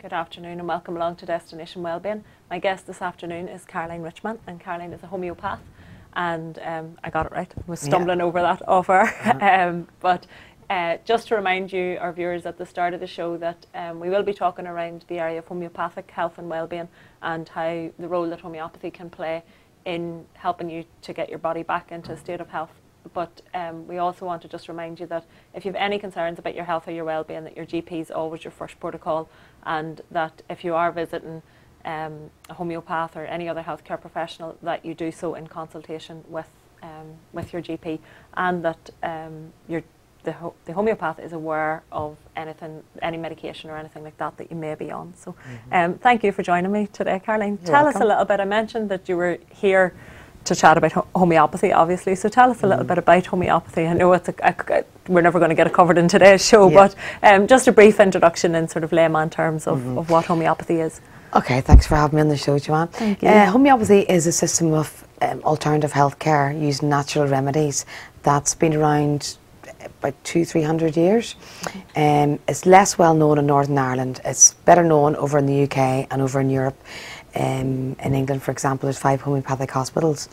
Good afternoon and welcome along to Destination Wellbeing. My guest this afternoon is Richman, and Caroline is a homeopath, and I got it right. I was stumbling over that off air. But just to remind you, our viewers, at the start of the show that we will be talking around the area of homeopathic health and wellbeing and how the role that homeopathy can play in helping you to get your body back into a state of health. But we also want to just remind you that if you have any concerns about your health or your well-being, that your GP is always your first protocol, and that if you are visiting a homeopath or any other healthcare professional, that you do so in consultation with your GP, and that the homeopath is aware of any medication or anything like that you may be on. So thank you for joining me today, Caroline. Tell us a little bit. I mentioned that you were here to chat about homeopathy, obviously. So tell us a little bit about homeopathy. I know we're never going to get it covered in today's show, but just a brief introduction in sort of layman terms of what homeopathy is. Okay, thanks for having me on the show, Joanne. Thank you. Homeopathy is a system of alternative healthcare using natural remedies that's been around about 200-300 years. It's less well known in Northern Ireland. It's better known over in the UK and over in Europe. In England, for example, there's 5 homeopathic hospitals.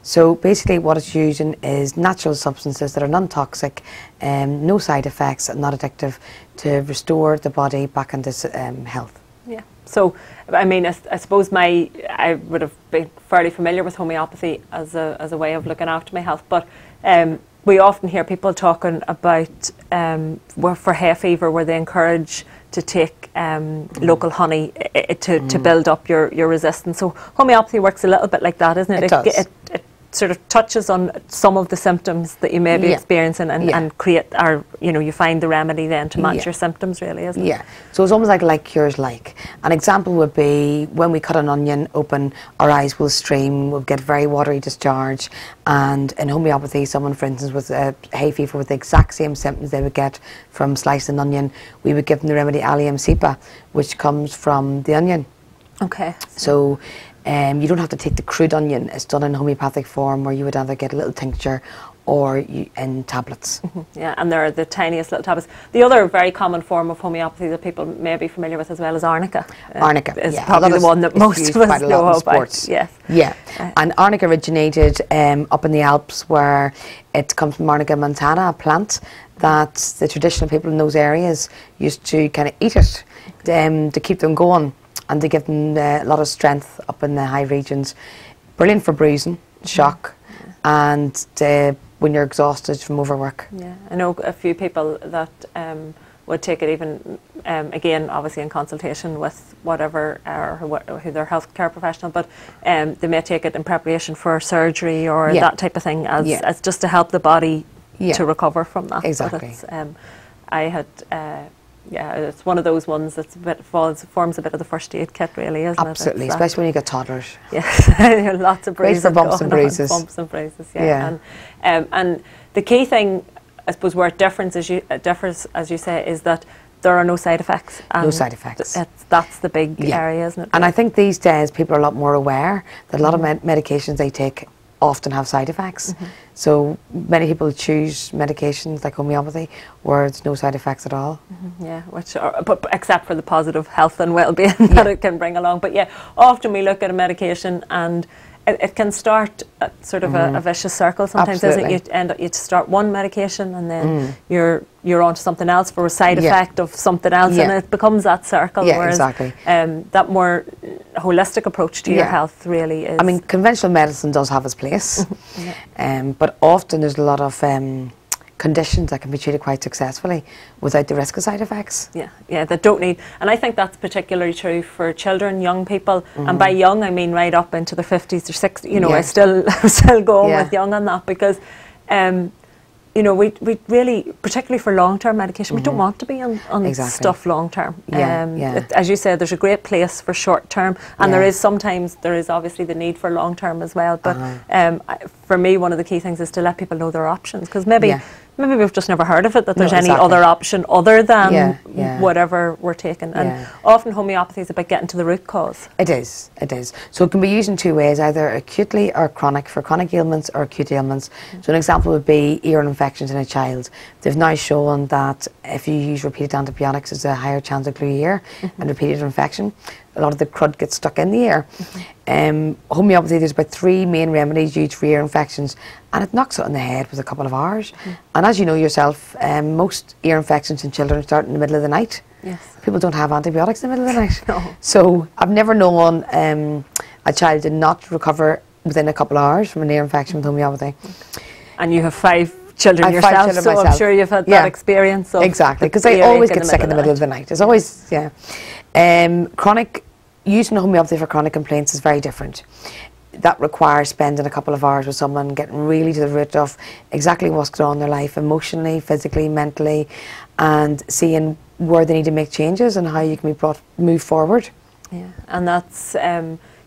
So basically what it's using is natural substances that are non-toxic, no side effects, and not addictive, to restore the body back into health. Yeah. So, I mean, I suppose I would have been fairly familiar with homeopathy as a way of looking after my health, but we often hear people talking about for hay fever, where they encourage to take local honey to build up your resistance. So homeopathy works a little bit like that, isn't it? It does. It sort of touches on some of the symptoms that you may be experiencing and create, or you find the remedy then to match your symptoms, really, isn't it? Yeah. So it's almost like cures like. An example would be when we cut an onion open, our eyes will stream, we'll get very watery discharge, and in homeopathy, someone, for instance, with hay fever with the exact same symptoms they would get from slicing an onion, we would give them the remedy Allium cepa, which comes from the onion. Okay. So you don't have to take the crude onion. It's done in homeopathic form, where you would either get a little tincture or in tablets. Yeah, and they're the tiniest little tablets. The other very common form of homeopathy that people may be familiar with as well is arnica. Arnica is probably the one that most of us know about. Yes. Yeah, and arnica originated up in the Alps, where it comes from Arnica montana, a plant that the traditional people in those areas used to kind of eat it to keep them going, and to give them a lot of strength up in the high regions. Brilliant for bruising, shock, and when you're exhausted from overwork. Yeah, I know a few people that would take it even, again, obviously in consultation with whatever, who their healthcare professional, but they may take it in preparation for surgery or that type of thing, as just to help the body to recover from that. Exactly. It's one of those ones that's forms a bit of the first aid kit, really, isn't it? Absolutely, especially when you get toddlers. Yes, lots of bruises. Great for bumps and bruises. Bumps and bruises, yeah. And the key thing, I suppose, where it differs, as you say, is that there are no side effects. No side effects. That's the big area, isn't it? And I think these days people are a lot more aware that a lot of medications they take often have side effects. So many people choose medications like homeopathy where there's no side effects at all. Yeah, but except for the positive health and well-being that it can bring along. But yeah, often we look at a medication and it can start sort of a vicious circle sometimes, isn't it? You start one medication and then you're on to something else for a side effect of something else, and it becomes that circle. Whereas, exactly. That more holistic approach to your health really is. I mean, conventional medicine does have its place, but often there's a lot of conditions that can be treated quite successfully without the risk of side effects. Yeah, that don't need, and I think that's particularly true for children, young people, and by young I mean right up into the 50s or 60s. I still go on with young on that, because we really, particularly for long-term medication, we don't want to be on stuff long-term. As you said, there's a great place for short-term, and there is obviously the need for long-term as well. But for me, one of the key things is to let people know their options, because maybe we've just never heard of it, that there's any other option other than whatever we're taking. And often homeopathy is about getting to the root cause. It is, it is. So it can be used in two ways, either acutely or chronic, for chronic ailments or acute ailments. So an example would be ear infections in a child. They've now shown that if you use repeated antibiotics, there's a higher chance of glue ear and repeated infection. A lot of the crud gets stuck in the ear. Homeopathy, there's about 3 main remedies used for ear infections, and it knocks it on the head with a couple of hours. And as you know yourself, most ear infections in children start in the middle of the night. Yes. People don't have antibiotics in the middle of the night. No. So I've never known a child did not recover within a couple of hours from an ear infection with homeopathy. And you have 5 children I have yourself, 5 children so myself. I'm sure you've had that experience. Of exactly, because they always get sick in the middle of the night. It's always, chronic, using homeopathy for chronic complaints is very different. That requires spending a couple of hours with someone, getting really to the root of exactly what's going on in their life, emotionally, physically, mentally, and seeing where they need to make changes and how you can be move forward. Yeah, and that's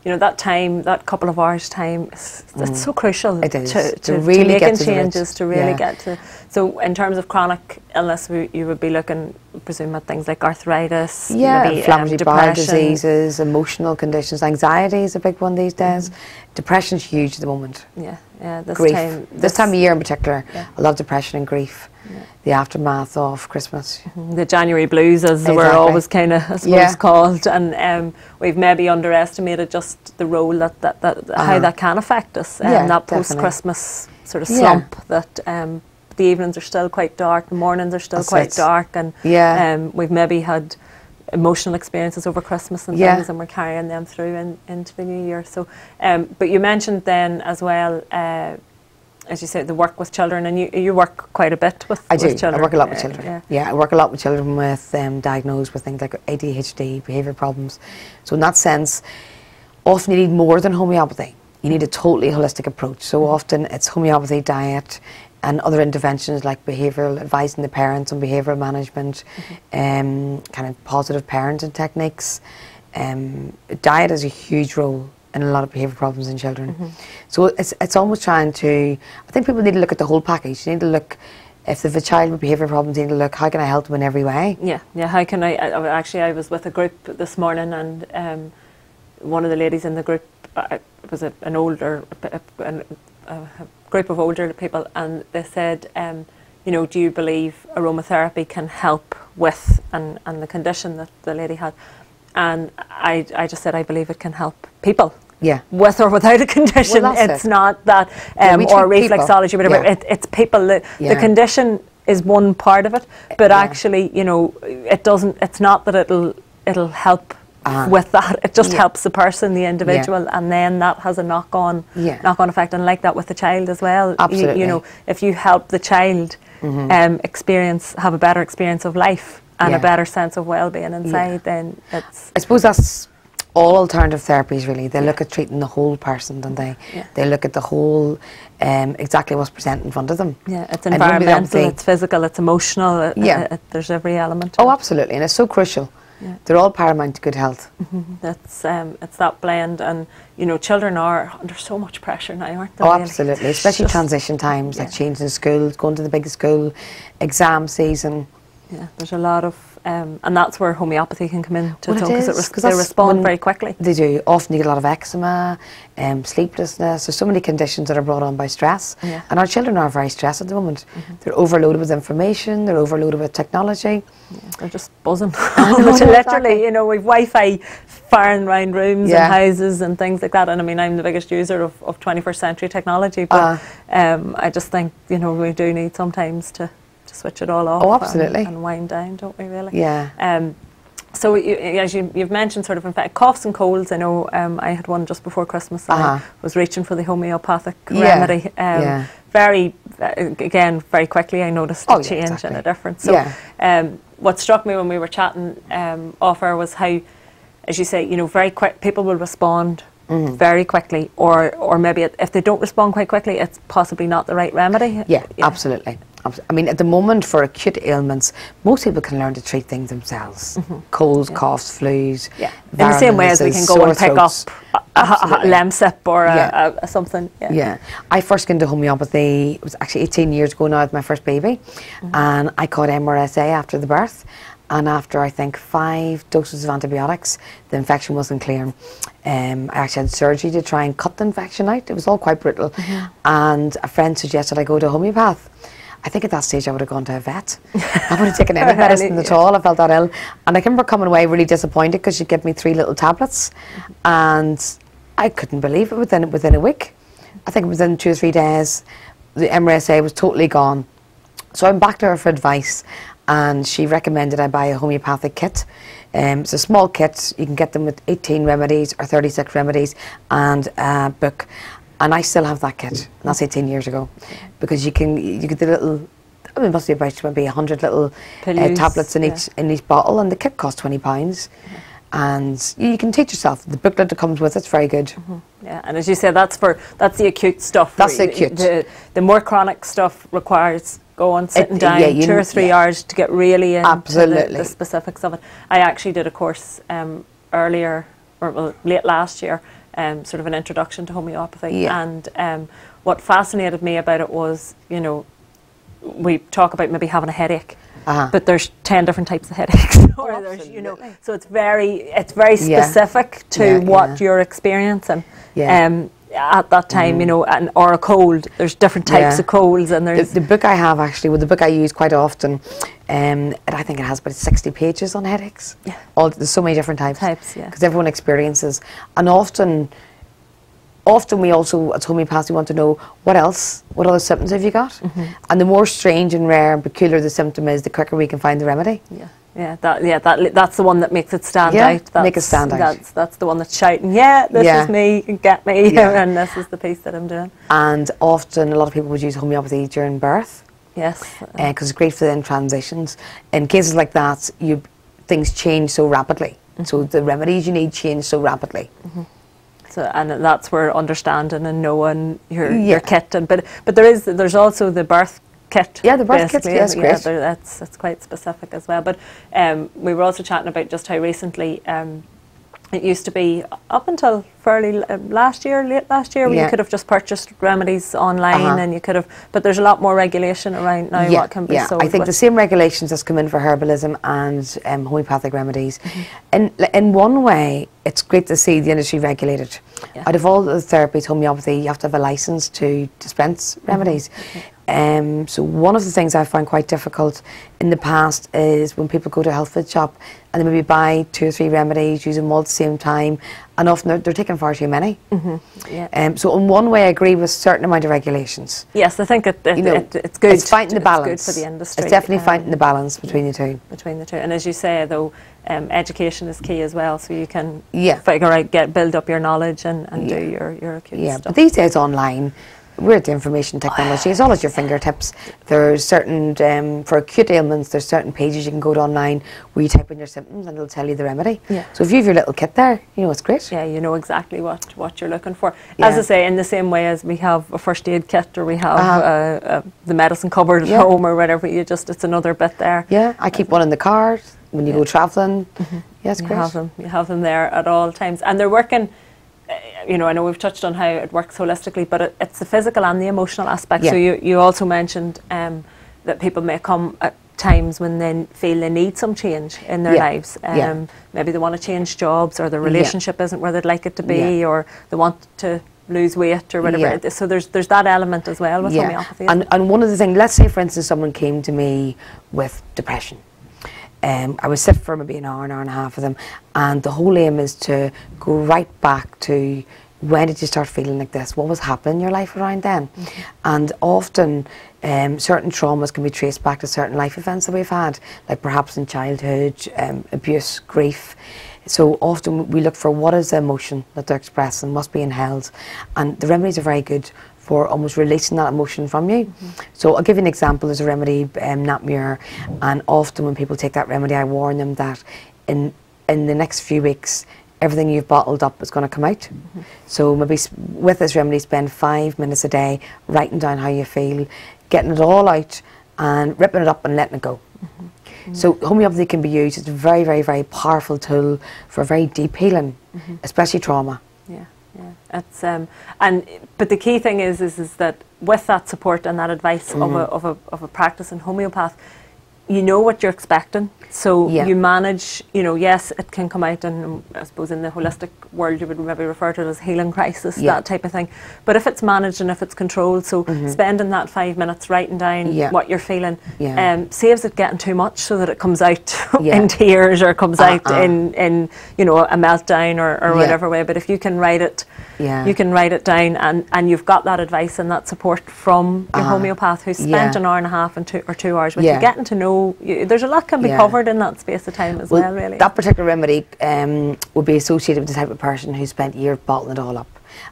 that time, that couple of hours time, it's so crucial. It is to really making get to changes, to really get to. So in terms of chronic illness, you would be looking, I presume, at things like arthritis, maybe inflammatory bowel depression, diseases, emotional conditions. Anxiety is a big one these days. Depression's huge at the moment. This time of year in particular, a lot of depression and grief. The aftermath of Christmas. The January blues, as they were always kind of, I suppose, called. And we've maybe underestimated just the role that how that can affect us. That post-Christmas sort of slump, that the evenings are still quite dark, the mornings are still quite dark, and we've maybe had emotional experiences over Christmas and things, and we're carrying them through into the new year. So, but you mentioned then as well, as you say, the work with children, and you work quite a bit with children. I work a lot with children. I work a lot with children with diagnosed with things like ADHD, behaviour problems. So in that sense, often you need more than homeopathy. You need a totally holistic approach. So often it's homeopathy, diet, and other interventions like behavioural, advising the parents on behavioural management, kind of positive parenting techniques. Diet has a huge role in a lot of behaviour problems in children. So it's almost trying to, I think people need to look at the whole package. You need to look, if they have a child with behaviour problems, you need to look, how can I help them in every way? How can I was with a group this morning, and one of the ladies in the group was a group of older people, and they said, do you believe aromatherapy can help with, and the condition that the lady had. And I just said, I believe it can help people. With or without a condition. It's not that, or reflexology, whatever. It's people. The condition is one part of it, but actually, it doesn't. It's not that it'll help with that. It just helps the person, the individual, and then that has a knock-on effect. And like that with the child as well. Absolutely. If you help the child have a better experience of life and a better sense of well-being inside, then it's... I suppose that's all alternative therapies, really. They look at treating the whole person, don't they? They look at the whole, exactly what's present in front of them. It's environmental, it's physical, it's emotional, there's every element. Oh, absolutely, and it's so crucial. They're all paramount to good health. It's that blend, and children are under so much pressure now, aren't they? Oh, absolutely, especially transition times, like changing schools, going to the biggest school, exam season. There's a lot of, and that's where homeopathy can come in to because they respond very quickly. They do. Often you get a lot of eczema, sleeplessness. There's so many conditions that are brought on by stress, and our children are very stressed at the moment. They're overloaded with information. They're overloaded with technology. They're just buzzing. Literally, we've Wi-Fi firing around rooms and houses and things like that. And I mean, I'm the biggest user of 21st century technology, but I just think we do need sometimes to switch it all off. Oh, absolutely. And wind down, don't we, really? So as you've mentioned, sort of, in fact, coughs and colds. I know I had one just before Christmas, and I was reaching for the homeopathic remedy. Very quickly I noticed a change and a difference. So what struck me when we were chatting off air was how, as you say, very quick, people will respond very quickly, or maybe if they don't respond quite quickly, it's possibly not the right remedy. Absolutely. I mean, at the moment, for acute ailments, most people can learn to treat things themselves. Colds, coughs, flus. In the same way as we can go and pick up a Lemsip or something. I first got into homeopathy, it was actually 18 years ago now with my first baby, and I caught MRSA after the birth. and after I think 5 doses of antibiotics, the infection wasn't clearing. I actually had surgery to try and cut the infection out. It was all quite brutal, and a friend suggested I go to a homeopath. I think at that stage I would have gone to a vet. I would have taken any medicine at all. I felt that ill, and I remember coming away really disappointed because she gave me 3 little tablets, and I couldn't believe it within a week. I think within 2 or 3 days, the MRSA was totally gone. So I went back to her for advice, and she recommended I buy a homeopathic kit. It's a small kit. You can get them with 18 remedies or 36 remedies and a book. And I still have that kit. And that's 18 years ago, because you get the little. I mean, it must be about maybe 100 little tablets in each bottle, and the kit costs £20. And you can teach yourself. The booklet that comes with it's very good. Yeah, and as you say, that's the acute stuff. That's the acute. The more chronic stuff requires going, sitting down 2 or 3 hours to get really into the specifics of it. I actually did a course earlier, or well, late last year, sort of an introduction to homeopathy. And what fascinated me about it was, you know, we talk about maybe having a headache. But there's 10 different types of headaches, or there's, you know, so it's very specific to what you're experiencing at that time, you know, or a cold. There's different types of colds, and there's the book I have actually, the book I use quite often. I think it has about 60 pages on headaches. There's so many different types. Because everyone experiences, and often we also, as homeopaths, we want to know what other symptoms have you got? And the more strange and rare and peculiar the symptom is, the quicker we can find the remedy. That's the one that makes it stand out. Make it stand out. That's the one that's shouting, this is me, you can get me, and this is the piece that I'm doing. And often a lot of people would use homeopathy during birth. Yes. Because it's great for then transitions. In cases like that, things change so rapidly. So the remedies you need change so rapidly. So, and that's where understanding and knowing your kit, but there's also the birth kit. Yeah, the birth kit, yes, great. That's quite specific as well. But we were also chatting about just how recently it used to be, up until fairly late last year, where you could have just purchased remedies online, and you could have, but there's a lot more regulation around now what can be sold. I think the same regulations that's come in for herbalism and homeopathic remedies. In one way, it's great to see the industry regulated. Out of all the therapies, homeopathy, you have to have a license to dispense remedies. So one of the things I find quite difficult in the past is when people go to a health food shop and they maybe buy 2 or 3 remedies, use them all at the same time, and often they're taking far too many. So in one way I agree with a certain amount of regulations. Yes, I think it's good. It's finding the balance. It's good for the industry. It's definitely finding the balance between the two. And as you say, though, education is key as well, so you can figure out, build up your knowledge and do your acute stuff. But these days online, we're at the information technology. It's all at your fingertips. There's certain, for acute ailments, there's certain pages you can go to online where you type in your symptoms and it'll tell you the remedy. So if you have your little kit there, you know, it's great. Yeah, you know exactly what you're looking for. As I say, in the same way as we have a first aid kit, or we have the medicine cupboard at home, or whatever, it's another bit there. Yeah, I keep one in the car when you go travelling. Yeah, it's great. You have them there at all times. And they're working, you know, I know we've touched on how it works holistically, but it's the physical and the emotional aspect. So you also mentioned that people may come at times when they feel they need some change in their lives. Maybe they want to change jobs, or their relationship isn't where they'd like it to be, or they want to lose weight or whatever. So there's that element as well with homeopathy. And one of the things, let's say for instance someone came to me with depression. I would sit for maybe an hour and a half with them, and the whole aim is to go right back to, when did you start feeling like this? What was happening in your life around then? And often certain traumas can be traced back to certain life events that we've had, like perhaps in childhood, abuse, grief. So often we look for what is the emotion that they're expressing, what's being held, and the remedies are very good for almost releasing that emotion from you. So I'll give you an example. There's a remedy, Napmure, and often when people take that remedy, I warn them that in the next few weeks, everything you've bottled up is going to come out. So maybe with this remedy, spend 5 minutes a day writing down how you feel, getting it all out and ripping it up and letting it go. So homeopathy can be used. It's a very, very, very powerful tool for very deep healing, especially trauma. It's but the key thing is that with that support and that advice of a practicing homeopath, you know what you're expecting. So Yeah. you manage, you know, yes, it can come out, and I suppose in the holistic world you would maybe refer to it as healing crisis, that type of thing. But if it's managed and if it's controlled, so spending that 5 minutes writing down what you're feeling saves it getting too much, so that it comes out in tears, or comes out in you know, a meltdown, or whatever way. But if you can write it, you can write it down, and you've got that advice and that support from your homeopath, who's spent an hour and a half and 2 hours with you, getting to know you. There's a lot can be covered in that space of time as well, really. That particular remedy would be associated with the type of person who spent years bottling it all up,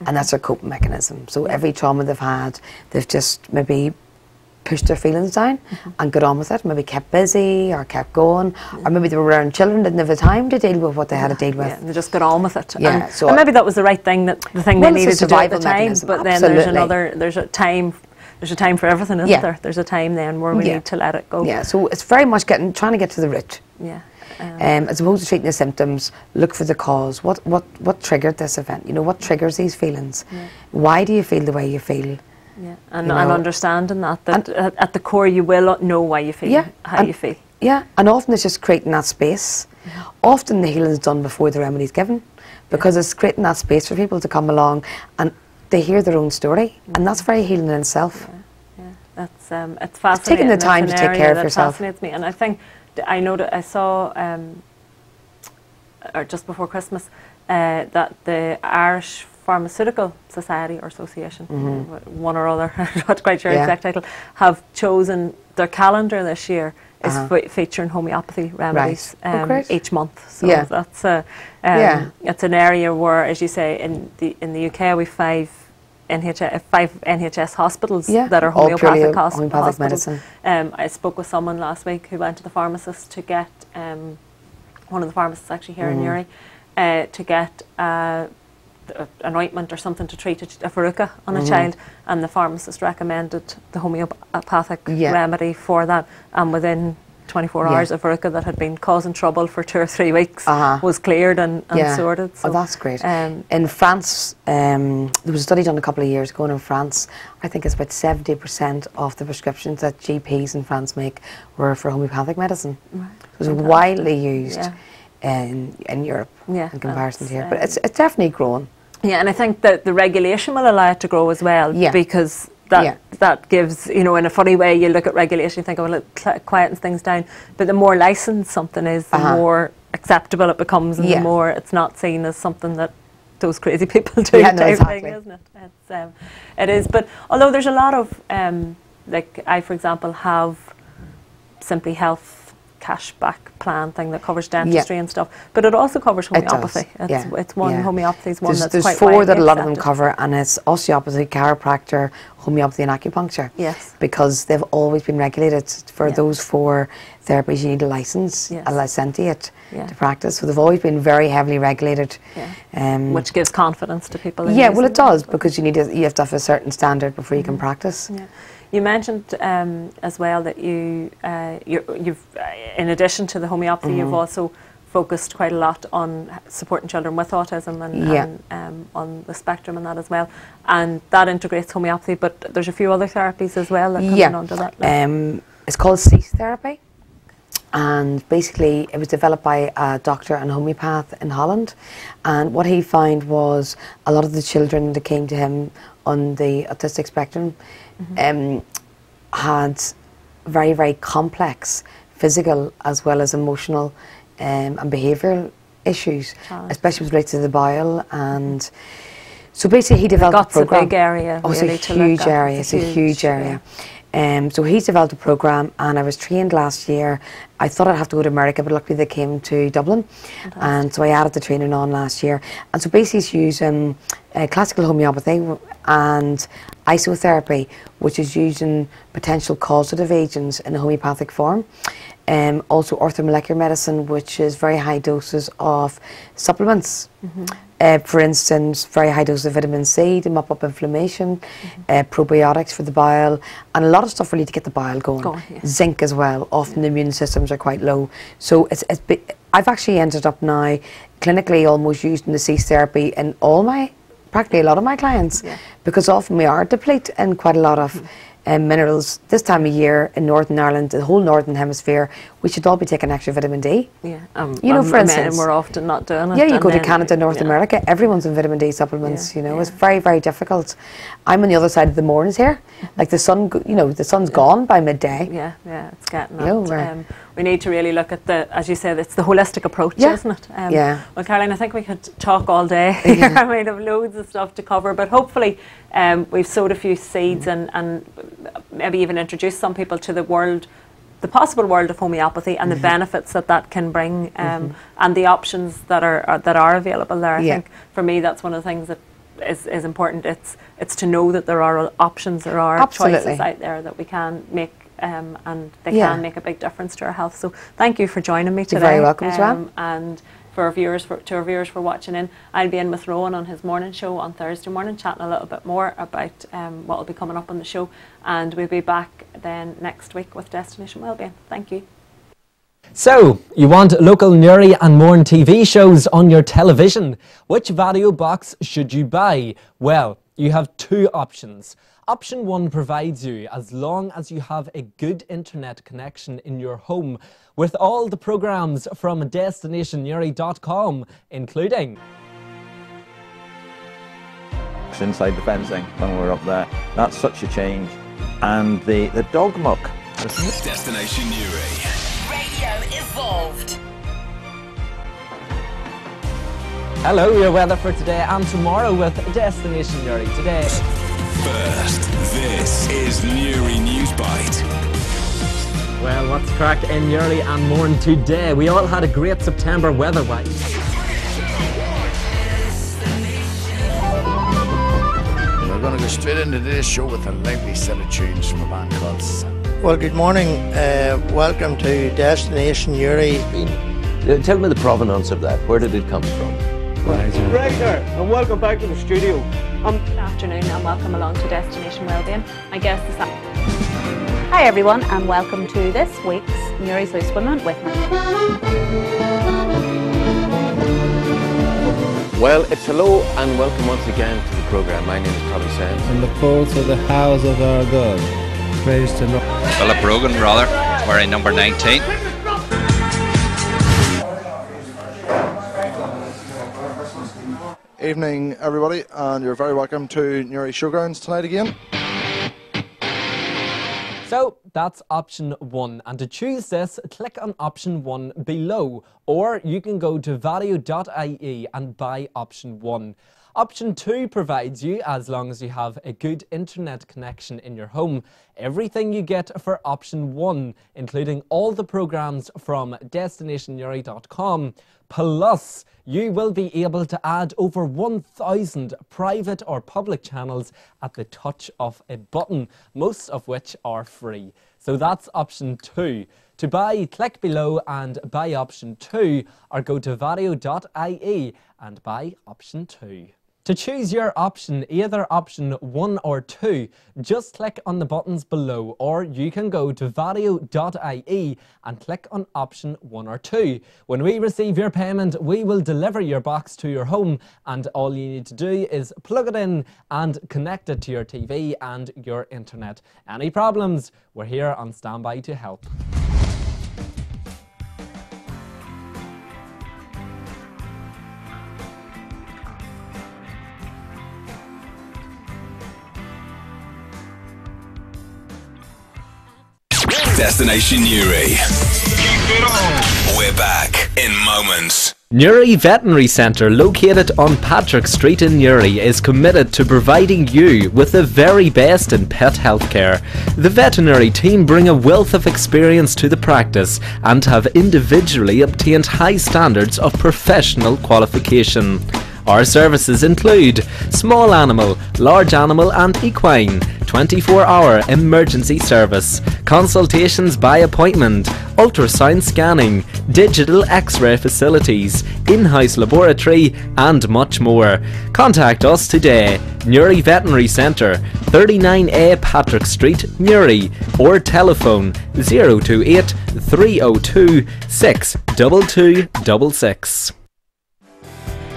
and that's their coping mechanism. So every trauma they've had, they've just maybe pushed their feelings down and got on with it, maybe kept busy or kept going, or maybe they were around children, didn't have the time to deal with what they had to deal with. Yeah, they just got on with it. Yeah, and maybe that was the right thing, that the thing they needed to do at the time. Mechanism. But then there's a time for everything, isn't there? There's a time then where we need to let it go. Yeah, so it's very much trying to get to the root. Yeah. As opposed to treating the symptoms, look for the cause. What triggered this event? You know, what triggers these feelings? Why do you feel the way you feel? Yeah, and understanding that at the core you will know why you feel how you feel. Yeah, and often it's just creating that space. Often the healing is done before the remedy is given, because it's creating that space for people to come along and they hear their own story, and that's very healing in itself. Yeah, that's it's fascinating. It's taking the time to take care of yourself. Fascinates me, and I think I know that I saw or just before Christmas that the Irish Pharmaceutical Society or Association, one or other, I'm not quite sure exact title, have chosen their calendar this year is featuring homeopathy remedies each month. So that's it's an area where, as you say, in the UK we've five NHS hospitals that are homeopathic hospitals. Medicine. I spoke with someone last week who went to the pharmacist to get one of the pharmacists actually here in Newry to get an ointment or something to treat a verruca on a child, and the pharmacist recommended the homeopathic remedy for that, and within 24 hours a verruca that had been causing trouble for 2 or 3 weeks was cleared and sorted. So, that's great. In France, there was a study done a couple of years ago, and in France I think it's about 70% of the prescriptions that GPs in France make were for homeopathic medicine. It was widely used in Europe in comparison to here, but it's definitely grown. Yeah, and I think that the regulation will allow it to grow as well, because that gives, you know, in a funny way, you look at regulation, you think, well, it quietens things down, but the more licensed something is, the more acceptable it becomes, and the more it's not seen as something that those crazy people do, type thing, isn't it? It is, but although there's a lot of, like I, for example, have Simply Health cashback plan thing that covers dentistry and stuff, but it also covers homeopathy. It's one homeopathy is one that's there's quite 4 that a lot of accepted. them cover, and it's osteopathy, chiropractor, homeopathy and acupuncture. Yes. Because they've always been regulated. For those 4 therapies you need a license, a licentiate to practice, so they've always been very heavily regulated. Which gives confidence to people. Well, it does, because you have to have a certain standard before you can practice. You mentioned as well that you've in addition to the homeopathy, you've also focused quite a lot on supporting children with autism and on the spectrum and that as well, and that integrates homeopathy, but there's a few other therapies as well that come in under that list. It's called cease therapy, and basically it was developed by a doctor and homeopath in Holland, and what he found was a lot of the children that came to him on the autistic spectrum had very, very complex physical as well as emotional and behavioural issues, especially with related to the bowel. And so basically he developed a program. It's a big area. It's a huge area. It's a huge area. So he's developed a program, and I was trained last year. I thought I'd have to go to America, but luckily they came to Dublin. Fantastic. And so I added the training on last year. And so basically he's using classical homeopathy and isotherapy, which is using potential causative agents in a homeopathic form. Also orthomolecular medicine, which is very high doses of supplements. For instance, very high doses of vitamin C to mop up inflammation, probiotics for the bile, and a lot of stuff really to get the bile going. Zinc as well. Often the immune systems are quite low. So I've actually ended up now clinically almost using the cease therapy in practically a lot of my clients, because often we are depleted in quite a lot of minerals. This time of year in Northern Ireland, the whole Northern Hemisphere, we should all be taking extra vitamin D. Yeah, you know, for instance, and we're often not doing it. Yeah, you go to Canada, North America, everyone's on vitamin D supplements. You know, it's very, very difficult. I'm on the other side of the moorings here. Like the sun, you know, the sun's gone by midday. Yeah, it's getting that. We need to really look at as you said, it's the holistic approach, isn't it? Well, Caroline, I think we could talk all day. I mean, have loads of stuff to cover, but hopefully we've sowed a few seeds and maybe even introduced some people to the possible world of homeopathy and the benefits that can bring, and the options that are available there. I think for me that's one of the things that is important. It's to know that there are options, there are choices out there that we can make, and they can make a big difference to our health. So thank you for joining me today. You're very welcome, Joanne. And to our viewers for watching in, I'll be in with Rowan on his morning show on Thursday morning, chatting a little bit more about what will be coming up on the show, and we'll be back then next week with Destination Wellbeing. Thank you. So, you want local Newry and Mourne TV shows on your television? Which video box should you buy? Well, you have two options. Option 1 provides you as long as you have a good internet connection in your home, with all the programmes from destinationnewry.com, including inside the fencing when we were up there. That's such a change. And the dog muck. Destination Newry. Radio evolved. Hello, your weather for today and tomorrow with Destination Newry. Today. First, this is Newry News Bite. Well, what's cracked in Newry and Mourne today? We all had a great September weather-wise. We're going to go straight into this show with a lively set of tunes from a band called... Well, good morning. Welcome to Destination Newry. Tell me the provenance of that. Where did it come from? Right there, and welcome back to the studio. Good afternoon and welcome along to Destination Wellbeing. My guest is... Hi everyone and welcome to this week's Newry's Loose Women with me. Well, it's hello and welcome once again to the programme. My name is Tommy Sands. And the folks of the house of our God. Praise the Lord. Philip Rogan, rather, wearing number 19. Evening everybody, and you're very welcome to Newry Showgrounds tonight again. So that's option 1, and to choose this, click on option 1 below, or you can go to vario.ie and buy option 1. Option 2 provides you, as long as you have a good internet connection in your home, everything you get for option 1, including all the programmes from destinationnewry.com, plus you will be able to add over 1,000 private or public channels at the touch of a button, most of which are free. So that's option 2. To buy, click below and buy option 2, or go to vario.ie and buy option 2. To choose your option, either option 1 or 2, just click on the buttons below, or you can go to vario.ie and click on option 1 or 2. When we receive your payment, we will deliver your box to your home, and all you need to do is plug it in and connect it to your TV and your internet. Any problems, we're here on standby to help. Destination Newry. Keep it on. We're back in moments. Newry Veterinary Centre, located on Patrick Street in Newry, is committed to providing you with the very best in pet healthcare. The veterinary team bring a wealth of experience to the practice and have individually obtained high standards of professional qualification. Our services include small animal, large animal and equine, 24-hour emergency service, consultations by appointment, ultrasound scanning, digital x-ray facilities, in-house laboratory and much more. Contact us today. Newry Veterinary Centre, 39A Patrick Street, Newry, or telephone 028 302 62266.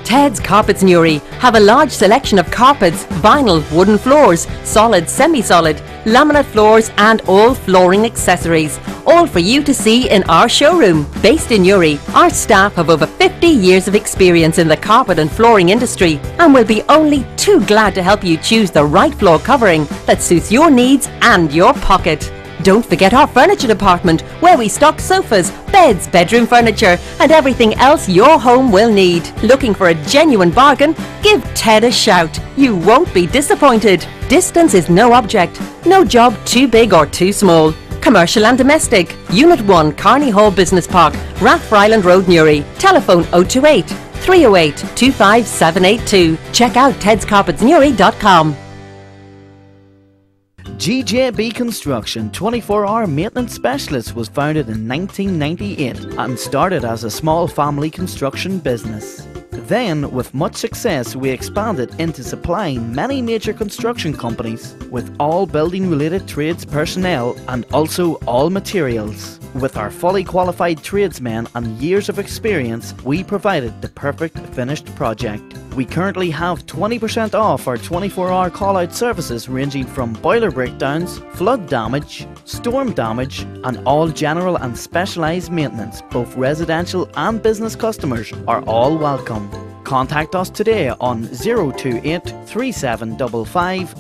Ted's Carpets Newry have a large selection of carpets, vinyl, wooden floors, solid, semi-solid, laminate floors and all flooring accessories. All for you to see in our showroom. Based in Newry, our staff have over 50 years of experience in the carpet and flooring industry and will be only too glad to help you choose the right floor covering that suits your needs and your pocket. Don't forget our furniture department, where we stock sofas, beds, bedroom furniture and everything else your home will need. Looking for a genuine bargain? Give Ted a shout. You won't be disappointed. Distance is no object. No job too big or too small. Commercial and domestic. Unit 1, Carney Hall Business Park, Rathfryland Road, Newry. Telephone 028 308 25782. Check out tedscarpetsnewry.com. GJB Construction 24-hour maintenance specialist was founded in 1998 and started as a small family construction business. Then, with much success, we expanded into supplying many major construction companies with all building-related trades personnel and also all materials. With our fully qualified tradesmen and years of experience, we provided the perfect finished project. We currently have 20% off our 24-hour call-out services ranging from boiler breakdowns, flood damage, storm damage and all general and specialised maintenance. Both residential and business customers are all welcome. Contact us today on 028 3755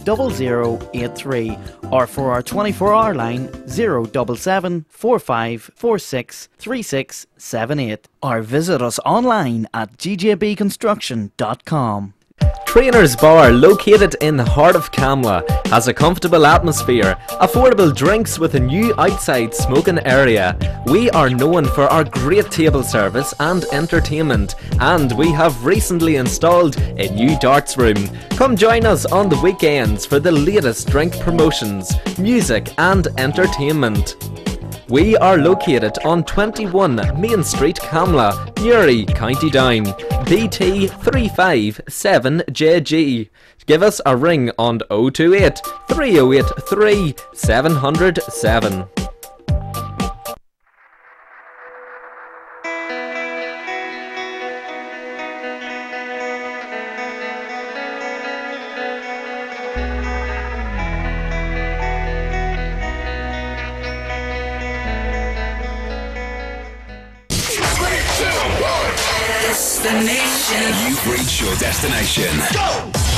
0083 or for our 24-hour line 077 45 46 3678 or visit us online at gjbconstruction.com. Trainer's Bar, located in the heart of Camla, has a comfortable atmosphere, affordable drinks with a new outside smoking area. We are known for our great table service and entertainment, and we have recently installed a new darts room. Come join us on the weekends for the latest drink promotions, music and entertainment. We are located on 21 Main Street, Camla, Newry, County Down, BT 357JG. Give us a ring on 028 308 3707. You've reached your destination. Go!